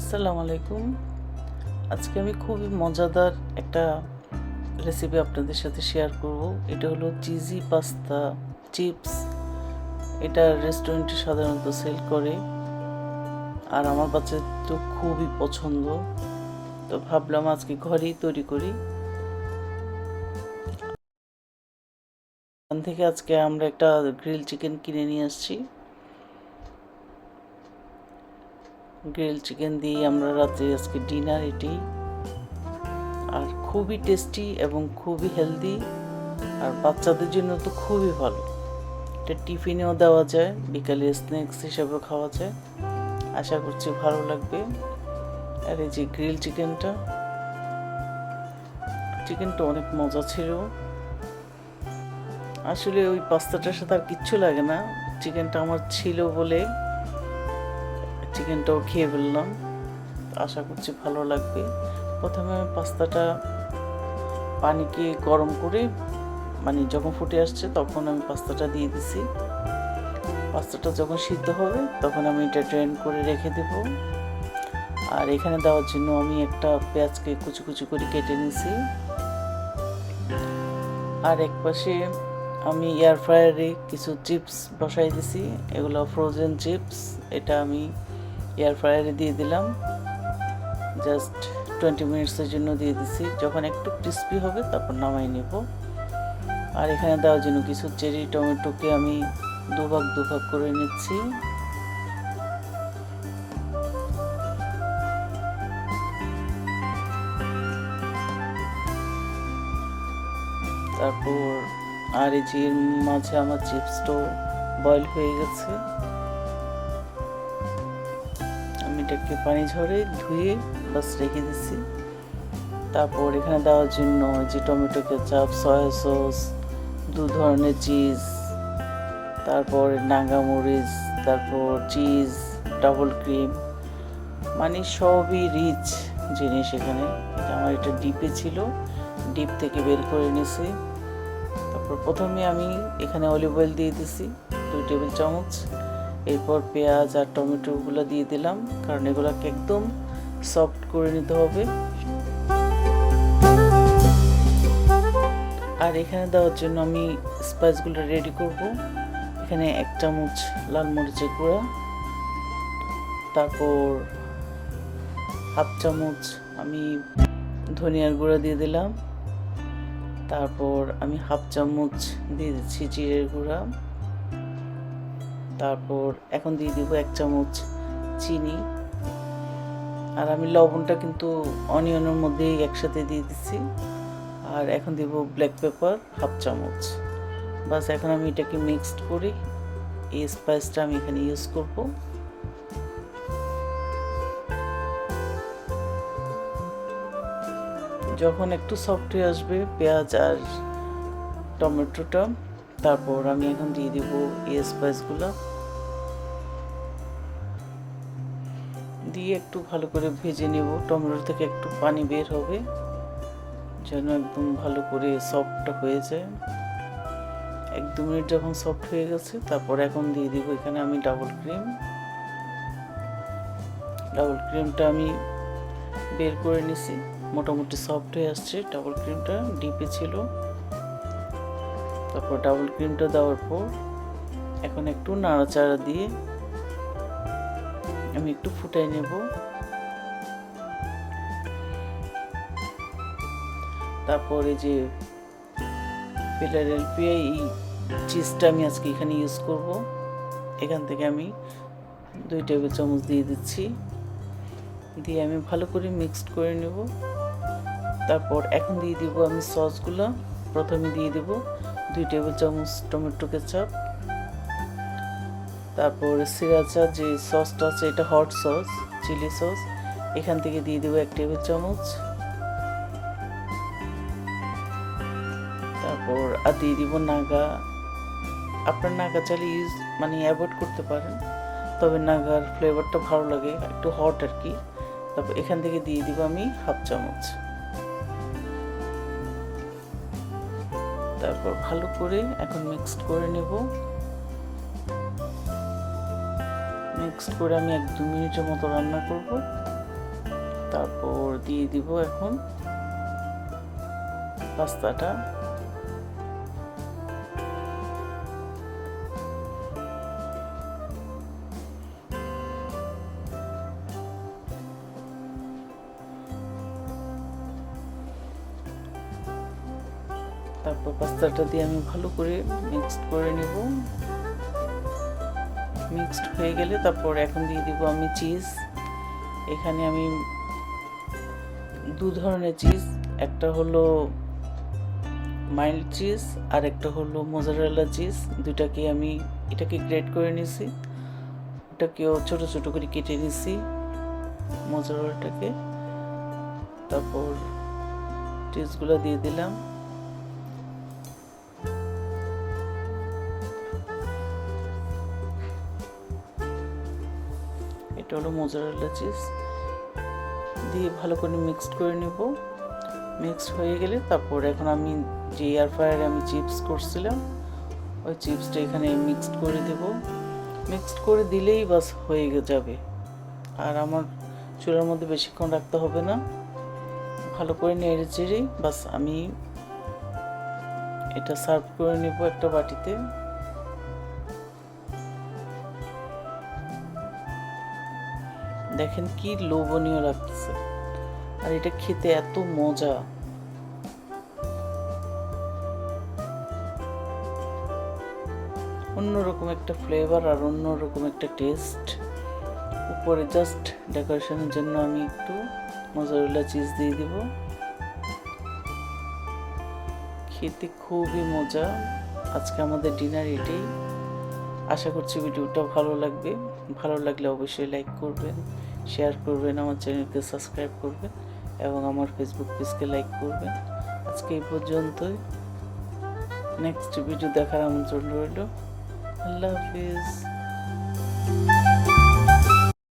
আসসালামু আলাইকুম। আজকে আমি খুবই মজাদার একটা রেসিপি আপনাদের সাথে শেয়ার করব। এটা হলো চিজি পাস্তা চিপস। এটা রেস্টুরেন্টে সাধারণত সেল করে, আর আমার বাচ্চার তো খুবই পছন্দ। তো ভাবলাম আজকে ঘরেই তৈরি করি। এখান থেকে আজকে আমরা একটা গ্রিল চিকেন কিনে নিয়ে আসছি। গ্রিল চিকেন দিয়ে আমরা রাতে আজকে ডিনার এটি। আর খুবই টেস্টি এবং খুবই হেলদি, আর বাচ্চাদের জন্য তো খুবই ভালো। এটা টিফিনেও দেওয়া যায়, বিকালে স্ন্যাক্স হিসেবেও খাওয়া যায়। আশা করছি ভালো লাগবে। আর এই যে গ্রিল চিকেনটা অনেক মজা ছিল। আসলে ওই পাস্তাটার সাথে আর কিচ্ছু লাগে না, চিকেনটা আমার ছিল বলে চিকেনটাও খেয়ে ফেললাম। আশা করছি ভালো লাগবে। প্রথমে আমি পাস্তাটা পানিকে গরম করে, মানে যখন ফুটে আসছে তখন আমি পাস্তাটা দিয়ে দিছি। পাস্তাটা যখন সিদ্ধ হবে তখন আমি এটা ড্রেন করে রেখে দেব। আর এখানে দেওয়ার জন্য আমি একটা পেঁয়াজকে কুচি কুচি করে কেটে নিয়েছি। আর এক পাশে আমি এয়ার ফ্রায়ারে কিছু চিপস বসাই দিছি। এগুলো ফ্রোজেন চিপস। এটা আমি এয়ার ফ্রায়ারে দিয়ে দিলাম, জাস্ট 20 মিনিটসের জন্য দিয়ে দিছি। যখন একটু ক্রিস্পি হবে তারপর নামাই নেব। আর এখানে দেওয়ার জন্য কিছু চেরি টমেটোকে আমি দুভাগ করে নিচ্ছি। তারপর আর এই যে মাঝে আমার চিপসটাও বয়েল হয়ে গেছে। আমি এটাকে পানি ঝরে ধুয়ে বাস রেখে দিচ্ছি। তারপর এখানে দেওয়ার জন্য যে টমেটো কেচাপ, সয়া সস, 2 ধরনের চিজ, তারপর নাগামরিচ, তারপর চিজ, ডাবল ক্রিম, মানে সবই রিচ জিনিস এখানে। আমার এটা ডিপে ছিল, ডিপ থেকে বের করে নিয়েছি। তারপর প্রথমে আমি এখানে অলিভ অয়েল দিয়ে দিছি 2 টেবিল চামচ। এরপর পেঁয়াজ আর টমেটোগুলো দিয়ে দিলাম, কারণ এগুলোকে একদম সফট করে নিতে হবে। আর এখানে দেওয়ার জন্য আমি স্পাইসগুলো রেডি করব। এখানে 1 চামচ লাল মরিচের গুঁড়া, তারপর 1/2 চামচ আমি ধনিয়ার গুঁড়া দিয়ে দিলাম। তারপর আমি 1/2 চামচ দিয়ে দিচ্ছি জিরের গুঁড়া। তারপর এখন দিয়ে দিব 1 চামচ চিনি। আর আমি লবণটা কিন্তু অনিয়নের মধ্যেই একসাথে দিয়ে দিচ্ছি। আর এখন দিব ব্ল্যাক পেপার 1/2 চামচ। বাস এখন আমি এটাকে মিক্সড করি। এই স্পাইসটা আমি এখানে ইউজ করব। যখন একটু সফট হয়ে আসবে পেঁয়াজ আর টমেটোটা, তারপর আমি এখন দিয়ে দিব এই স্পাইসগুলো দিয়ে একটু ভালো করে ভেজে নেব। টমেটো থেকে একটু পানি বের হবে যেন একদম ভালো করে সফট হয়ে যায়। 1-2 মিনিট যখন সফট হয়ে গেছে তারপর এখন দিয়ে দিব এখানে আমি ডাবল ক্রিমটা আমি বের করে নিছি। মোটামুটি সফট হয়ে আসছে, ডাবল ক্রিমটা ডিপে ছিল। তারপর ডাবল ক্রিমটা দেওয়ার পর এখন একটু নাড়াচাড়া দিয়ে আমি একটু ফুটাই নেব। তারপরে যে ফিলাডেলফিয়া এই চিজটা আমি আজকে এখানে ইউজ করব। এখান থেকে আমি 2 টেবিল চামচ দিয়ে দিচ্ছি, দিয়ে আমি ভালো করে মিক্সড করে নেব। তারপর এখন দিয়ে দিব আমি সসগুলো। প্রথমে দিয়ে দিব 2 টেবিল চামচ টমেটো কেচাপ। তারপর সিরাচা যে সসটা আছে এটা হট সস, চিলি সস, এখান থেকে দিয়ে দেবো 1 টেবিল চামচ। তারপর আর দিয়ে দিব নাগা। আপনার নাগা চাইলে মানে অ্যাভয়েড করতে পারেন, তবে নাগার ফ্লেভারটা ভালো লাগে, একটু হট আর কি। তারপর এখান থেকে দিয়ে দিব আমি 1/2 চামচ। তারপর ভালো করে এখন মিক্সড করে নেব। মিক্সড করে আমি 1-2 মিনিটের মতো রান্না করব। তারপর দিয়ে দিব এখন পাস্তাটা। তারপর পাস্তাটা দিয়ে আমি ভালো করে মিক্সড করে নেব। মিক্সড হয়ে গেলে তারপর এখন দিয়ে দিব আমি চিজ। এখানে আমি 2 ধরনের চিজ, একটা হলো মাইল্ড চিজ আর একটা হলো মোজারেলা চিজ। দুটাকে আমি এটাকে গ্রেট করে নিছি, ওটাকেও ছোট ছোট করে কেটে নিছি মোজারেলাটাকে। তারপর চিজগুলো দিয়ে দিলাম। এটা হলো মোজারেলা চিজ, দিয়ে ভালো করে মিক্সড করে নেব। মিক্সড হয়ে গেলে তারপর এখন আমি যে এয়ার ফ্রায়ারে আমি চিপস করছিলাম ওই চিপসটা এখানে মিক্সড করে দেব। মিক্সড করে দিলেই বাস হয়ে যাবে, আর আমার চুলার মধ্যে বেশিক্ষণ রাখতে হবে না। ভালো করে নেড়ে চেড়ে বাস আমি এটা সার্ভ করে নেব একটা বাটিতে। দেখেন কি লোভনীয় লাগতেছে, আর এটা খেতে এত মজা। অন্যরকম একটা ফ্লেভার আর অন্যরকম একটা টেস্ট। উপরে জাস্ট ডেকোরেশনের জন্য আমি একটু মোজারেলা চিজ দিয়ে দিব। খেতে খুবই মজা। আজকে আমাদের ডিনার এটাই। আশা করছি ভিডিওটা ভালো লাগবে। ভালো লাগলে অবশ্যই লাইক করবেন, শেয়ার করবেন, আমার চ্যানেলকে সাবস্ক্রাইব করবেন এবং আমার ফেসবুক পেজকে লাইক করবেন। আজকে এই পর্যন্তই। নেক্সট ভিডিও দেখার আমন্ত্রণ রইল। আল্লাহ হাফিজ।